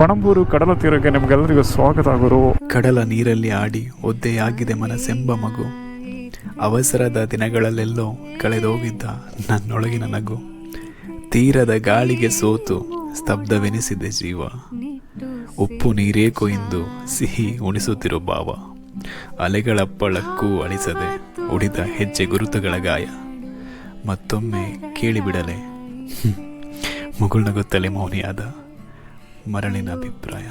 ಪಣಂಬೂರು ಕಡಲ ತೀರಕ್ಕೆ ನಿಮ್ಗೆಲ್ಲರಿಗೂ ಸ್ವಾಗತ ಗುರು. ಕಡಲ ನೀರಲ್ಲಿ ಆಡಿ ಒದ್ದೆಯಾಗಿದೆ ಮನಸ್ಸೆಂಬ ಮಗು, ಅವಸರದ ದಿನಗಳಲ್ಲೆಲ್ಲೋ ಕಳೆದೋಗಿದ್ದ ನನ್ನೊಳಗಿನ ನಗು, ತೀರದ ಗಾಳಿಗೆ ಸೋತು ಸ್ತಬ್ಧವೆನಿಸಿದೆ ಜೀವ, ಉಪ್ಪು ನೀರೇಕೋ ಎಂದು ಸಿಹಿ ಉಣಿಸುತ್ತಿರೋ ಭಾವ, ಅಲೆಗಳಪ್ಪಳಕ್ಕೂ ಅಳಿಸದೆ ಉಳಿದ ಹೆಜ್ಜೆ ಗುರುತುಗಳ ಗಾಯ, ಮತ್ತೊಮ್ಮೆ ಕೇಳಿಬಿಡಲೆ ಮುಗುಳ್ನಗುತ್ತಲೇ ಮೌನಿಯಾದ ಮರಳಿನ ಅಭಿಪ್ರಾಯ.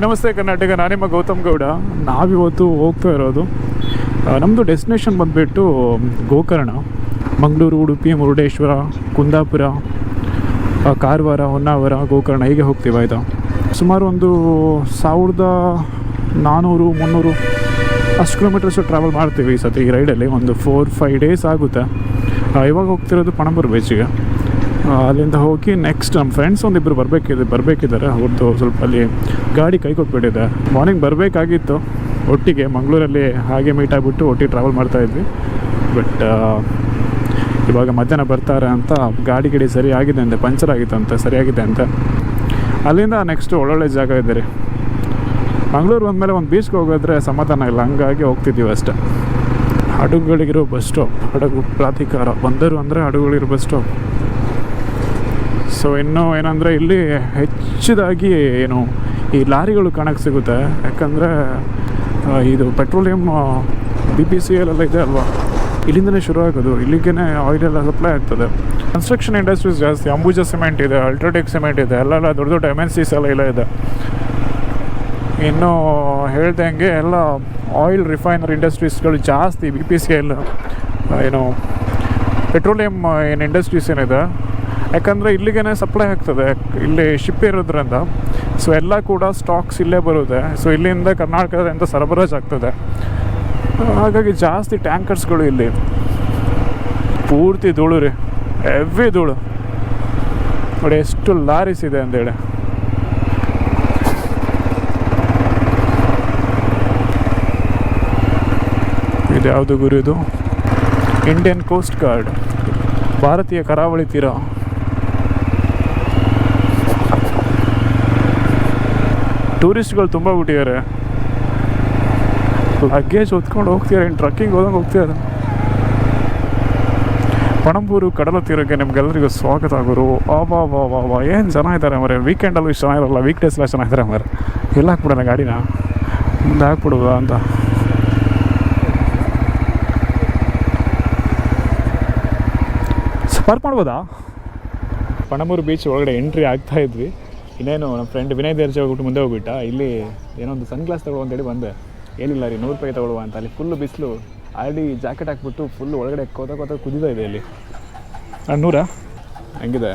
ನಮಸ್ತೆ ಕರ್ನಾಟಕ, ನಾನಿಮ್ಮ ಗೌತಮ್ ಗೌಡ. ನಾವಿವತ್ತು ಹೋಗ್ತಾ ಇರೋದು, ನಮ್ಮದು ಡೆಸ್ಟಿನೇಷನ್ ಬಂದುಬಿಟ್ಟು ಗೋಕರ್ಣ, ಮಂಗಳೂರು, ಉಡುಪಿ, ಮುರುಡೇಶ್ವರ, ಕುಂದಾಪುರ, ಕಾರವಾರ, ಹೊನ್ನಾವರ, ಗೋಕರ್ಣ ಹೀಗೆ ಹೋಗ್ತೀವಿ. ಆಯಿತಾ, ಸುಮಾರು ಒಂದು 1400-300 ಅಷ್ಟು ಕಿಲೋಮೀಟರ್ಸು ಟ್ರಾವೆಲ್ ಮಾಡ್ತೀವಿ ಈ ಸತಿ ಈ ರೈಡಲ್ಲಿ. ಒಂದು 4-5 ಡೇಸ್ ಆಗುತ್ತೆ. ಇವಾಗ ಹೋಗ್ತಿರೋದು ಪಣಂಬೂರು ಬೀಚಿಗೆ. ಅಲ್ಲಿಂದ ಹೋಗಿ ನೆಕ್ಸ್ಟ್ ನಮ್ಮ ಫ್ರೆಂಡ್ಸ್ ಒಂದಿಬ್ಬರು ಬರಬೇಕಿದ್ದಾರೆ. ಅವ್ರದ್ದು ಸ್ವಲ್ಪ ಅಲ್ಲಿ ಗಾಡಿ ಕೈ ಕೊಟ್ಬಿಟ್ಟಿದೆ. ಮಾರ್ನಿಂಗ್ ಬರಬೇಕಾಗಿತ್ತು ಒಟ್ಟಿಗೆ, ಮಂಗಳೂರಲ್ಲಿ ಹಾಗೆ ಮೀಟ್ ಆಗಿಬಿಟ್ಟು ಒಟ್ಟಿಗೆ ಟ್ರಾವೆಲ್ ಮಾಡ್ತಾಯಿದ್ವಿ. ಬಟ್ ಇವಾಗ ಮಧ್ಯಾಹ್ನ ಬರ್ತಾರೆ ಅಂತ ಗಿಡಿ ಸರಿ ಆಗಿದೆ ಅಂತೆ, ಪಂಚರ್ ಆಗಿತ್ತಂತೆ, ಸರಿಯಾಗಿದೆ ಅಂತ. ಅಲ್ಲಿಂದ ನೆಕ್ಸ್ಟು ಒಳ್ಳೊಳ್ಳೆ ಜಾಗ ಇದೆ ರೀ. ಮಂಗಳೂರು ಬಂದಮೇಲೆ ಒಂದು ಬೀಚ್ಗೆ ಹೋಗಿದ್ರೆ ಸಮಾಧಾನ ಇಲ್ಲ, ಹಂಗಾಗಿ ಹೋಗ್ತಿದ್ದೀವಿ ಅಷ್ಟೇ. ಹಡಗುಗಳಿಗಿರೋ ಬಸ್ ಸ್ಟಾಪ್, ಹಡಗು ಪ್ರಾಧಿಕಾರ ಬಂದರು ಅಂದರೆ ಹಡಗುಗಳಿರೋ ಬಸ್ ಸ್ಟಾಪ್. ಸೊ ಇನ್ನೂ ಏನಂದರೆ ಇಲ್ಲಿ ಹೆಚ್ಚಿದಾಗಿ ಈ ಲಾರಿಗಳು ಕಾಣಕ್ಕೆ ಸಿಗುತ್ತೆ. ಯಾಕಂದರೆ ಇದು ಪೆಟ್ರೋಲಿಯಂ BPCL ಎಲ್ಲ ಇದೆ ಅಲ್ವಾ, ಇಲ್ಲಿಂದಲೇ ಶುರು ಆಗೋದು. ಇಲ್ಲಿಗೇ ಆಯಿಲೆಲ್ಲ ಸಪ್ಲೈ ಆಗ್ತದೆ. ಕನ್ಸ್ಟ್ರಕ್ಷನ್ ಇಂಡಸ್ಟ್ರೀಸ್ ಜಾಸ್ತಿ. ಅಂಬುಜಾ ಸಿಮೆಂಟ್ ಇದೆ, ಅಲ್ಟ್ರಾಟೆಕ್ ಸಿಮೆಂಟ್ ಇದೆ, ಎಲ್ಲ ದೊಡ್ಡ ದೊಡ್ಡ MNCs ಎಲ್ಲ ಇದೆ. ಇನ್ನು ಹೇಳ್ದಂಗೆ ಎಲ್ಲ ಆಯಿಲ್ ರಿಫೈನರಿ ಇಂಡಸ್ಟ್ರೀಸ್ಗಳು ಜಾಸ್ತಿ. BPCL ಪೆಟ್ರೋಲಿಯಂ ಇಂಡಸ್ಟ್ರೀಸ್ ಏನಿದೆ, ಯಾಕಂದರೆ ಇಲ್ಲಿಗೇ ಸಪ್ಲೈ ಆಗ್ತದೆ, ಇಲ್ಲಿ ಶಿಪ್ ಇರೋದ್ರಿಂದ. ಸೊ ಎಲ್ಲ ಕೂಡ ಸ್ಟಾಕ್ಸ್ ಇಲ್ಲೇ ಬರುತ್ತೆ. ಸೊ ಇಲ್ಲಿಂದ ಕರ್ನಾಟಕದಿಂದ ಸರಬರಾಜು ಆಗ್ತದೆ. ಹಾಗಾಗಿ ಜಾಸ್ತಿ ಟ್ಯಾಂಕರ್ಸ್ಗಳು ಇಲ್ಲಿ. ಪೂರ್ತಿ ಧೂಳು ರೀ, ಹೆವಿ ಧೂಳು ನೋಡಿ, ಎಷ್ಟು ಲಾರೀಸ್ ಇದೆ ಅಂತೇಳಿ. ಇದು ಯಾವುದು ಗುರು? ಇದು ಇಂಡಿಯನ್ ಕೋಸ್ಟ್ ಗಾರ್ಡ್, ಭಾರತೀಯ ಕರಾವಳಿ ತೀರ. ಟೂರಿಸ್ಟ್ಗಳು ತುಂಬ ಬಿಟ್ಟಿದ್ದಾರೆ, ಲಗೇಜ್ ಹೊತ್ಕೊಂಡು ಹೋಗ್ತಿದ್ದಾರೆ, ಇನ್ನು ಟ್ರಕ್ಕಿಂಗ್ ಹೋದಂಗೆ ಹೋಗ್ತಿದ್ದಾರೆ. ಪಣಂಬೂರು ಕಡಲ ತೀರಕ್ಕೆ ನಿಮ್ಗೆಲ್ಲರಿಗೂ ಸ್ವಾಗತ ಗುರು. ವಾ ಏನು ಜನ ಇದ್ದಾರೆ ಮರೆ. ವೀಕೆಂಡಲ್ಲೂ ಇಷ್ಟು ಚೆನ್ನಾಗಿರಲ್ಲ, ವೀಕ್ ಡೇಸ್ ಎಲ್ಲ ಚೆನ್ನಾಗಿದ್ದಾರೆ ಮರೆ. ಎಲ್ಲ ಹಾಕ್ಬಿಡೋಣ ಗಾಡಿನ, ಮುಂದೆ ಹಾಕ್ಬಿಡೋದಾ ಅಂತ. ಪಾರ್ಕ್ ಮಾಡ್ಬೋದಾ? ಪಣಂಬೂರು ಬೀಚ್ ಒಳಗಡೆ ಎಂಟ್ರಿ ಆಗ್ತಾ ಇದ್ವಿ. ಇನ್ನೇನು ನಮ್ಮ ಫ್ರೆಂಡ್ ವಿನಯ್ ದೇರ್ಜಿ ಹೋಗ್ಬಿಟ್ಟು ಮುಂದೆ ಹೋಗ್ಬಿಟ್ಟ. ಇಲ್ಲಿ ಏನೋ ಒಂದು ಸನ್ಗ್ಲಾಸ್ ತಗೊಳ್ಳೋ ಅಂತೇಳಿ ಬಂದೆ. ಏನಿಲ್ಲ ರೀ, 100 ರೂಪಾಯಿ ತಗೊಳ್ಳುವ ಅಂತ. ಅಲ್ಲಿ ಫುಲ್ಲು ಬಿಸಿಲು, ಆಲ್ರೆಡಿ ಜಾಕೆಟ್ ಹಾಕ್ಬಿಟ್ಟು ಫುಲ್ಲು ಒಳಗಡೆ ಕೋತ ಕುದಿತಾ ಇದೆ ಇಲ್ಲಿ. 100 ಹಂಗಿದೆ.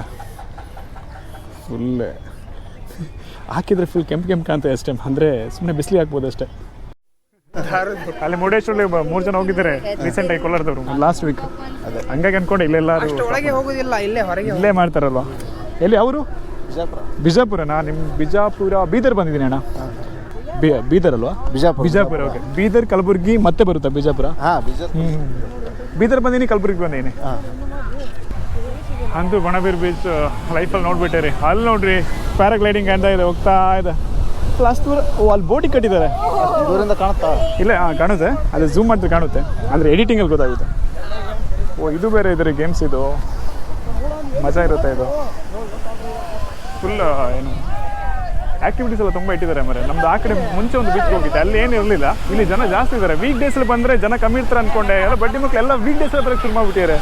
ಫುಲ್ಲೆ ಹಾಕಿದರೆ ಫುಲ್ ಕೆಂಪು ಕಾಣ್ತದೆ ಅಷ್ಟೇ, ಅಂದರೆ ಸುಮ್ಮನೆ ಬಿಸಿಲಿಗೆ ಹಾಕ್ಬೋದು ಅಷ್ಟೇ. ಅಲ್ಲಿ ಮುರುಡೇಶ್ವರಲ್ಲಿ 3 ಜನ ಹೋಗಿದ್ದಾರೆ ರೀಸೆಂಟಾಗಿ, ಕೋಲಾರದವರು, ಲಾಸ್ಟ್ ವೀಕ್. ಹಂಗಾಗಿ ಅನ್ಕೊಂಡೆ ಇಲ್ಲೆಲ್ಲರೂ ಇಲ್ಲೇ ಮಾಡ್ತಾರಲ್ವ. ಎಲ್ಲಿ ಅವರು? ಬಿಜಾಪುರನಾ? ನಿಮ್ಮ ಬಿಜಾಪುರ, ಬೀದರ್ ಬಂದಿದ್ದೀನಿ ಅಣ್ಣ. ಬೀದರ್ ಅಲ್ವಾ? ಬಿಜಾಪುರ. ಓಕೆ, ಬೀದರ್, ಕಲಬುರ್ಗಿ ಮತ್ತೆ ಬರುತ್ತಾ ಬಿಜಾಪುರ? ಬೀದರ್ ಬಂದೀನಿ, ಕಲಬುರ್ಗಿ ಬಂದೀನಿ. ಅಂತೂ ಬಣಬೀರ್ ಬೀಚ್ ಲೈಫಲ್ಲಿ ನೋಡ್ಬಿಟ್ಟೆ ರೀ. ಅಲ್ಲಿ ನೋಡ್ರಿ ಪ್ಯಾರಾಗ್ಲೈಡಿಂಗ್ ಅಂತ ಇದೆ, ಹೋಗ್ತಾ ಇದೆ. ಲಾಸ್ಟ್ ದೂರ ಅಲ್ಲಿ ಬೋಟಿಗೆ ಕಟ್ಟಿದ್ದಾರೆ, ದೂರಿಂದ ಕಾಣುತ್ತಾ? ಇಲ್ಲ, ಕಾಣುತ್ತೆ. ಅದು ಝೂಮ್ ಮಾಡಿದ್ರೆ ಕಾಣುತ್ತೆ, ಅಂದರೆ ಎಡಿಟಿಂಗಲ್ಲಿ ಗೊತ್ತಾಗುತ್ತೆ. ಇದು ಬೇರೆ ಇದೆ ರೀ ಗೇಮ್ಸ್. ಇದು ಮಜಾ ಇರುತ್ತೆ. ಇದು ಫುಲ್ ಆ್ಯಕ್ಟಿವಿಟೀಸ್ ಎಲ್ಲ ತುಂಬ ಇಟ್ಟಿದ್ದಾರೆ ಮರೆ. ನಮ್ದು ಆ ಕಡೆ ಮುಂಚೆ ಒಂದು ಬೀಚ್ಗೆ ಹೋಗಿದ್ದೆ, ಅಲ್ಲಿ ಏನು ಇರಲಿಲ್ಲ. ಇಲ್ಲಿ ಜನ ಜಾಸ್ತಿ ಇದ್ದಾರೆ. ವೀಕ್ ಡೇಸಲ್ಲಿ ಬಂದರೆ ಜನ ಕಮ್ಮಿ ಇರ್ತಾರೆ ಅಂದ್ಕೊಂಡೆ. ಎಲ್ಲ ಬಡ್ಡಿ ಮಕ್ಕಳು ಎಲ್ಲ ವೀಕ್ ಡೇಸಲ್ಲಿ ಬರೋಕ್ಕೆ ಶುರು ಮಾಡಿಬಿಟ್ಟಿದ್ದಾರೆ.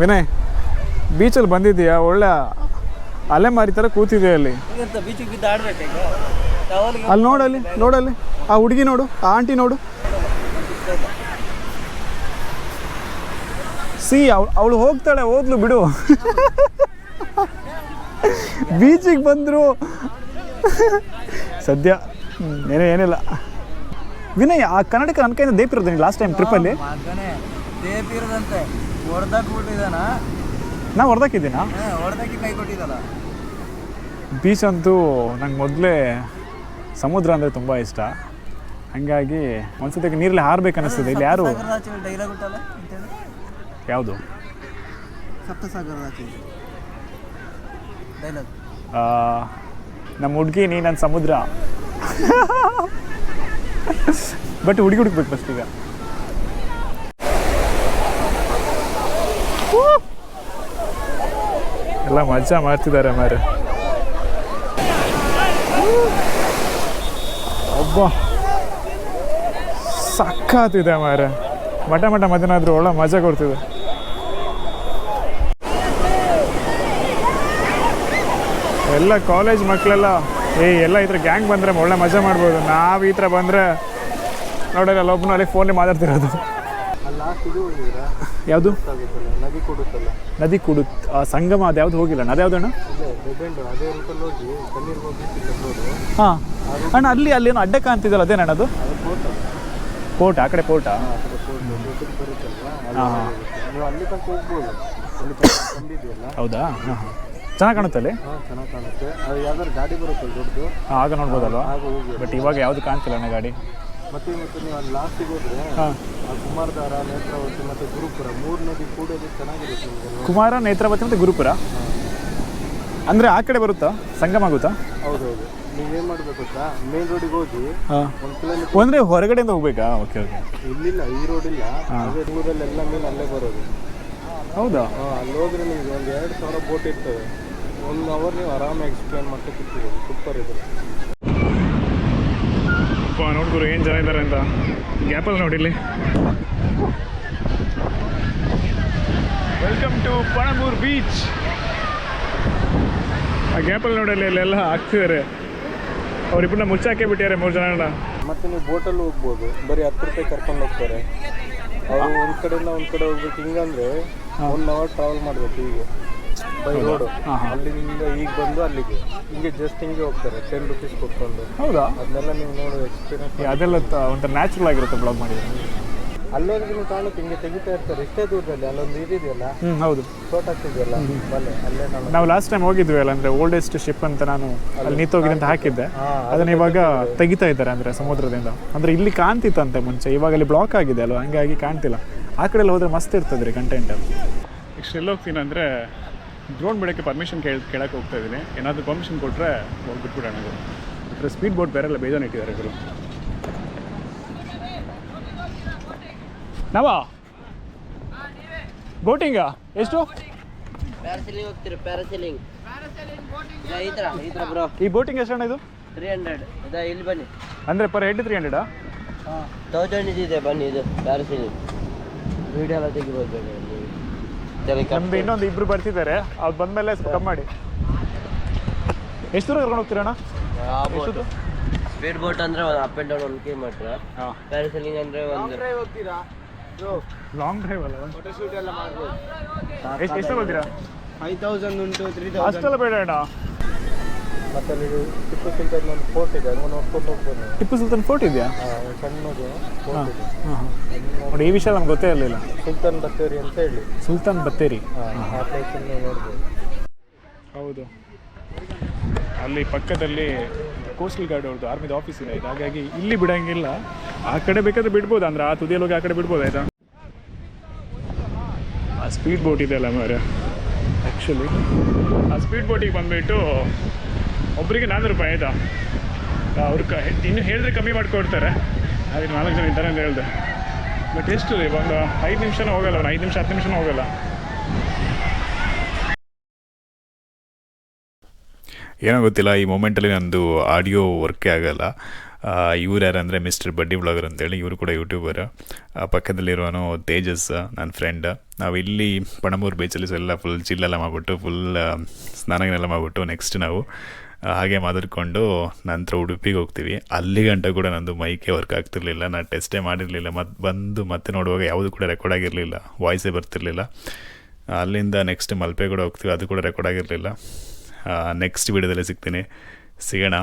ವಿನಯ್, ಬೀಚಲ್ಲಿ ಬಂದಿದ್ದೀಯಾ? ಒಳ್ಳೆ ಅಲೆ ಮಾರಿ ಥರ ಕೂತಿದೆ ಅಲ್ಲಿ. ಅಲ್ಲಿ ನೋಡಲ್ಲಿ ಆ ಹುಡುಗಿ ನೋಡು, ಆ ಆಂಟಿ ನೋಡು. ಅವಳು ಹೋಗ್ತಾಳೆ, ಹೋದ್ಲು ಬಿಡು. ಬೀಚಿಗೆ ಬಂದರು ಸದ್ಯ ಏನಿಲ್ಲ. ವಿನಯ್, ಆ ಕನ್ನಡಕ್ಕೆ ನನ್ನ ಕೈಯಿಂದ ದೇಪ್ ಇರೋದು ಲಾಸ್ಟ್ ಟೈಮ್ ಟ್ರಿಪ್ಪಲ್ಲಿ. ನಾ ಹೊಡೆದಾಕಿದ್ದೀನಾ? ಬೀಚ್ ಅಂತೂ ನಂಗೆ ಮೊದಲೇ ಸಮುದ್ರ ಅಂದರೆ ತುಂಬ ಇಷ್ಟ. ಹಾಗಾಗಿ ಒಂದ್ಸತಿ ನೀರಲ್ಲಿ ಹಾರ್ಬೇಕು ಅನ್ನಿಸ್ತದೆ. ಇಲ್ಲಿ ಯಾರು ಡೈಲಾಗ್ ಉಂಟಲ್ಲ ಅಂತೇಳಿ ಯಾವುದು ಸಪ್ತಸಾಗರದ ಡೈಲಾಗ್ ನಮ್ಮ ಹುಡುಗಿ ನೀ ನನ್ನ ಸಮುದ್ರ. ಬಟ್ ಹುಡುಗಿ ಹುಡುಕ್ಬೇಕು ಫಸ್ಟ್ ಈಗ. ಎಲ್ಲ ಮಜಾ ಮಾಡ್ತಿದ್ದಾರೆ ಮಾರೆ. ಒಬ್ಬ ಸಖತ್ತಿದೆ ಮಾರೆ. ಮಠ ಮಧ್ಯಾಹ್ನ ಒಳ್ಳೆ ಮಜಾ ಕೊಡ್ತಿದೆ. ಎಲ್ಲ ಕಾಲೇಜ್ ಮಕ್ಕಳೆಲ್ಲ ಎಲ್ಲ ಈ ಥರ ಗ್ಯಾಂಗ್ ಬಂದರೆ ಒಳ್ಳೆ ಮಜಾ ಮಾಡ್ಬೋದು. ನಾವು ಈ ಥರ ಬಂದರೆ ನೋಡಿದ್ರೆ ಅಲ್ಲೊಬ್ಬನು ಅಲ್ಲಿ ಫೋನಲ್ಲಿ ಮಾತಾಡ್ತಿರೋದು. ಯಾವುದು ನದಿ ಕುಡುತ್ ಸಂಗಮ ಅದು ಯಾವುದು ಹೋಗಿಲ್ಲ. ಅದು ಯಾವ್ದು ಅಣ್ಣ? ಹಾಂ ಅಣ್ಣ, ಅಲ್ಲೇನೋ ಅಡ್ಡ ಕಾಣ್ತಿದ್ದಲ್ಲ, ಅದೇನಣ್ಣ ಅದು? ಪೋರ್ಟ್, ಆ ಕಡೆ ಪೋರ್ಟಾ? ಹಾಂ ಹಾಂ, ಹೌದಾ? ಹಾಂ ಹಾಂ, ಚೆನ್ನಾಗಿ ಕಾಣುತ್ತೆ ಅಲ್ಲಿ. ಚೆನ್ನಾಗಿ ಕಾಣುತ್ತೆ. ಅದು ಯಾವ್ದಾದ್ರು ಗಾಡಿ ಬರುತ್ತೆ ದೊಡ್ಡದು, ಆಗ ನೋಡ್ಬೋದಲ್ವಾ? ಬಟ್ ಇವಾಗ ಯಾವುದು ಕಾಣ್ತಿಲ್ಲ ಅಣ್ಣ ಗಾಡಿ. ಮತ್ತೆ ನೀವು ಅಲ್ಲಿ ಲಾಸ್ಟಿಗೆ ಹೋದ್ರೆ ಕುಮಾರಧಾರ, ನೇತ್ರಾವತಿ ಮತ್ತು ಗುರುಪುರ 3 ನದಿ ಕೂಡೋದು ಚೆನ್ನಾಗಿರುತ್ತೆ ನಿಮಗೆ. ಕುಮಾರ, ನೇತ್ರಾವತಿ ಮತ್ತು ಗುರುಪುರ ಅಂದರೆ ಆ ಕಡೆ ಬರುತ್ತಾ? ಸಂಗಮ ಆಗುತ್ತಾ? ಹೌದೌದು. ನೀವೇನು ಮಾಡಬೇಕು ಗೊತ್ತಾ, ಮೇನ್ ರೋಡಿಗೆ ಹೋಗಿ ಹಾಂ 1 ಕಿಲೋಮೀಟರ್ ಅಂದರೆ ಹೊರಗಡೆಯಿಂದ ಹೋಗ್ಬೇಕಾ? Okay okay. ಇಲ್ಲಿಲ್ಲ, ಈ ರೋಡ್ ಇಲ್ಲ, ಅದೇ ಊರಲ್ಲೆಲ್ಲ ಮೀನು ಅಲ್ಲೇ ಬರೋದು. ಹೌದಾ? ಅಲ್ಲಿ ಹೋದ್ರೆ ನಿಮಗೆ ಒಂದು 2,000 ಬೋಟ್ ಇರ್ತವೆ. 1 ಅವರ್ ನೀವು ಆರಾಮಾಗಿ ಎಕ್ಸ್ಪ್ಲೇನ್ ಮಾಡ್ತಾ ಕೂತ್ಕೋಬೋದು. ಸೂಪರ್ ಇದೆ. ನೋಡ್ಗುರು ಏನು ಜನ ಇದ್ದಾರೆ ಅಂತ. ಗ್ಯಾಪಲ್ಲಿ ನೋಡಿ ಇಲ್ಲಿ. Welcome to Panambur beach. ಆ ಗ್ಯಾಪಲ್ಲಿ ನೋಡಿ ಅಲ್ಲೆಲ್ಲ ಹಾಕ್ತಿದ್ದಾರೆ. ಅವರಿಬ್ಬರನ್ನ ಮುಚ್ಚಾಕೆ ಬಿಟ್ಟಿದ್ದಾರೆ 3 ಜನ. ಮತ್ತು ನೀವು ಬೋಟಲ್ಲಿ ಹೋಗ್ಬೋದು. ಬರೀ 10 ರೂಪಾಯಿ ಕರ್ಕೊಂಡು ಹೋಗ್ತಾರೆ ಅವರು. ಒಂದು ಕಡೆಯಿಂದ ಒಂದು ಕಡೆ ಹೋಗ್ಬೇಕು. ಹಿಂಗಂದ್ರೆ 1 ಅವರ್ ಟ್ರಾವೆಲ್ ಮಾಡಬೇಕು. ಹೀಗೆ ಬೈ ರೋಡು ಅಲ್ಲಿಂದ ಈಗ ಬಂದು ಅಲ್ಲಿಗೆ ಹಿಂಗೆ ಜಸ್ಟ್ ಹಿಂಗೆ ಹೋಗ್ತಾರೆ 10 ರೂಪೀಸ್ ಕೊಟ್ಕೊಂಡು. ಹೌದಾ? ಅದನ್ನೆಲ್ಲ ನೀವು ನೋಡೋ ಎಕ್ಸ್ಪೀರಿಯನ್ಸ್. ಅದೆಲ್ಲ ಒಂಥರ ನ್ಯಾಚುರಲ್ ಆಗಿರುತ್ತೆ ಬ್ಲಾಗ್ ಮಾಡಿದ್ರೆ. ಅಲ್ಲೋದ್ರೆ ನೀವು ಕಾಣುತ್ತೆ, ಹಿಂಗೆ ತೆಗಿತಾ ಇರ್ತಾರೆ ಇಷ್ಟೇ ದೂರದಲ್ಲಿ. ಅಲ್ಲೊಂದು ಇದೆಯಲ್ಲ, ಹೌದು, ಫೋಟೋ ಹಾಕ್ತಿದೆಯಲ್ಲ ಬಲ್ಲೆ, ಅಲ್ಲೇ ನಾವು ಲಾಸ್ಟ್ ಟೈಮ್ ಹೋಗಿದ್ವಿ ಅಲ್ಲ, ಅಂದರೆ ಓಲ್ಡೆಸ್ಟ್ ಶಿಪ್ ಅಂತ ನಾನು ಅಲ್ಲಿ ನಿಂತೋಗಿದೆ ಅಂತ ಹಾಕಿದ್ದೆ. ಅದನ್ನ ಇವಾಗ ತೆಗಿತಾ ಇದ್ದಾರೆ ಅಂದರೆ ಸಮುದ್ರದಿಂದ. ಅಂದರೆ ಇಲ್ಲಿ ಕಾಣ್ತಿತ್ತಂತೆ ಮುಂಚೆ, ಇವಾಗ ಅಲ್ಲಿ ಬ್ಲಾಕ್ ಆಗಿದೆ ಅಲ್ವ, ಹಂಗಾಗಿ ಕಾಣ್ತಿಲ್ಲ. ಆ ಕಡೆ ಎಲ್ಲ ಹೋದರೆ ಮಸ್ತ್ ಇರ್ತದೆ ರೀ ಕಂಟೆಂಟ್. ಇಷ್ಟು ಎಲ್ಲಿ ಹೋಗ್ತೀನಿ ಅಂದರೆ ಡ್ರೋನ್ ಬಿಡೋಕ್ಕೆ ಪರ್ಮಿಷನ್ ಕೇಳಕ್ಕೆ ಹೋಗ್ತಾ ಇದ್ದೀನಿ. ಏನಾದರೂ ಪರ್ಮಿಷನ್ ಕೊಟ್ಟರೆ ಹೋಗ್ಬಿಟ್ಬಿಡೋಣ. ಅಂದರೆ ಸ್ಪೀಡ್ ಬೋಟ್ ಬೇರೆ ಎಲ್ಲ ಬೇಜಾನ್ ಇಟ್ಟಿದ್ದಾರೆ ಇವರು. ನಾವಾ ಬೋಟಿಂಗಾ? ಎಷ್ಟು? ಪ್ಯಾರಾಸೈಲಿಂಗ್ ಹೋಗ್ತೀರಿ? ಪ್ಯಾರಾಸೈಲಿಂಗ್ ಈ ಥರ ಬ್ರೋ. ಈ ಬೋಟಿಂಗ್ ಎಷ್ಟು ಅಣ್ಣ ಇದು? 300. ಇದಾ, ಇಲ್ಲಿ ಬನ್ನಿ. ಅಂದರೆ ಪರ್ ಹೆಡ್ 300? 1000 ಇದೆ. ಬನ್ನಿ, ಇದು ಪ್ಯಾರಾಸೈಲಿಂಗ್. ವೀಡಿಯೋ ಎಲ್ಲ ತೆಗಿಬೋದು. ನಮ್ದು ಇನ್ನೊಂದು 2 ಬರ್ತಿದ್ದಾರೆ. ಅವ್ರು ಬಂದಮೇಲೆ ಸ್ವಲ್ಪ ಕಮ್ಮಿ ಮಾಡಿ. ಎಷ್ಟು ದೂರ ಕರ್ಕೊಂಡು ಹೋಗ್ತೀರಣ್ಣ? ಸ್ಪೀಡ್ ಬೋಟ್ ಅಂದರೆ up and down 1 kilometre. Parasailing ಅಂದರೆ ಒಂದು ಹೋಗ್ತೀರಾ ಲಾಂಗ್ ಡ್ರೈವ್ ಅಲ್ಲ? ಫೋಟೋ ಶೂಟ್ ಎಲ್ಲ ಮಾಡ್ಬೋದು. ಎಷ್ಟು ತಗೋತೀರಾ? 5,000 ಉಂಟು, 3,000. ಅಷ್ಟೆಲ್ಲ ಬೇಡ ಅಣ್ಣ. ಮತ್ತೆ ಅಲ್ಲಿ ಟಿಪ್ಪು ಸುಲ್ತಾನ್ ಒಂದು ಫೋರ್ಟ್ ಇದೆ, ಹಂಗೆ ನೋಡ್ಕೊಂಡು ಹೋಗ್ಬೋದು ನೀವು. ಟಿಪ್ಪು ಸುಲ್ತಾನ್ ಫೋರ್ಟ್ ಇದೆಯಾ? ಒಂದು ಸಣ್ಣದು ಫೋರ್ಟ್ ಇದೆ. ನೋಡಿ, ಈ ವಿಷಯ ನಮ್ಗೆ ಗೊತ್ತೇ ಇರಲಿಲ್ಲ. ಸುಲ್ತಾನ್ ಬತ್ತೇರಿ ಅಂತ ಹೇಳಿ. ಸುಲ್ತಾನ್ ಬತ್ತೇರಿ. ಆ ಪ್ಲೇಸನ್ನು ನೀವು ನೋಡ್ಬೋದು. ಹೌದು, ಅಲ್ಲಿ ಪಕ್ಕದಲ್ಲಿ ಕೋಸ್ಟಲ್ ಗಾರ್ಡ್ ಅವ್ರದ್ದು ಆರ್ಮಿದ ಆಫೀಸ್ ಇದೆ. ಹಾಗಾಗಿ ಇಲ್ಲಿ ಬಿಡೋಂಗಿಲ್ಲ. ಆ ಕಡೆ ಬೇಕಾದ್ರೆ ಬಿಡ್ಬೋದು, ಅಂದರೆ ಆ ತುದಿಯಲ್ಲಿ ಹೋಗಿ ಆ ಕಡೆ ಬಿಡ್ಬೋದು. ಆಯಿತಾ? ಆ ಸ್ಪೀಡ್ ಬೋಟ್ ಇದೆಯಲ್ಲ ಮಾರೆ, ಆ್ಯಕ್ಚುಲಿ ಆ ಸ್ಪೀಡ್ ಬೋಟಿಗೆ ಬಂದುಬಿಟ್ಟು ಒಬ್ಬರಿಗೆ 400 ರೂಪಾಯಿ. ಆಯಿತಾ? ಅವ್ರು ಇನ್ನು ಹೇಳಿದ್ರೆ ಕಮ್ಮಿ ಮಾಡಿಕೊಡ್ತಾರೆ. ಅದಕ್ಕೆ 4 ಜನ ಇದ್ದಾರೆ ಅಂತ ಹೇಳಿದೆ. ಬಟ್ ಎಷ್ಟು ಇವಾಗ 5 ನಿಮಿಷನೂ ಹೋಗಲ್ಲ, 5 ನಿಮಿಷ 10 ನಿಮಿಷನೂ ಹೋಗಲ್ಲ. ಏನೋ ಗೊತ್ತಿಲ್ಲ, ಈ ಮೂಮೆಂಟಲ್ಲಿ ನಂದು ಆಡಿಯೋ ವರ್ಕೇ ಆಗಲ್ಲ. ಇವ್ರು ಯಾರಂದರೆ ಮಿಸ್ಟರ್ ಬಡ್ಡಿ ಬ್ಲಾಗರ್ ಅಂತೇಳಿ, ಇವರು ಕೂಡ ಯೂಟ್ಯೂಬರ್. ಪಕ್ಕದಲ್ಲಿರೋನು ತೇಜಸ್, ನನ್ನ ಫ್ರೆಂಡ್. ನಾವು ಇಲ್ಲಿ ಪಣಂಬೂರು ಬೀಚಲ್ಲಿ ಎಲ್ಲ ಫುಲ್ ಚಿಲ್ಲೆಲ್ಲ ಮಾಡಿಬಿಟ್ಟು, ಫುಲ್ ಸ್ನಾನಗಳೆಲ್ಲ ಮಾಡಿಬಿಟ್ಟು ನೆಕ್ಸ್ಟ್ ನಾವು ಹಾಗೆ ಮಾತಾಡ್ಕೊಂಡು ನಂತರ ಉಡುಪಿಗೆ ಹೋಗ್ತೀವಿ. ಅಲ್ಲಿ ಗಂಟ ಕೂಡ ನಂದು ಮೈಕೆ ವರ್ಕ್ ಆಗ್ತಿರ್ಲಿಲ್ಲ. ನಾನು ಟೆಸ್ಟೇ ಮಾಡಿರಲಿಲ್ಲ. ಮತ್ತೆ ನೋಡುವಾಗ ಯಾವುದು ಕೂಡ ರೆಕಾರ್ಡ್ ಆಗಿರಲಿಲ್ಲ, ವಾಯ್ಸೇ ಬರ್ತಿರ್ಲಿಲ್ಲ. ಅಲ್ಲಿಂದ ನೆಕ್ಸ್ಟ್ ಮಲ್ಪೆ ಕೂಡ ಹೋಗ್ತೀವಿ, ಅದು ಕೂಡ ರೆಕಾರ್ಡ್ ಆಗಿರಲಿಲ್ಲ. ನೆಕ್ಸ್ಟ್ ವೀಡಿಯೋದಲ್ಲಿ ಸಿಗ್ತೀನಿ. ಸಿಗೋಣ.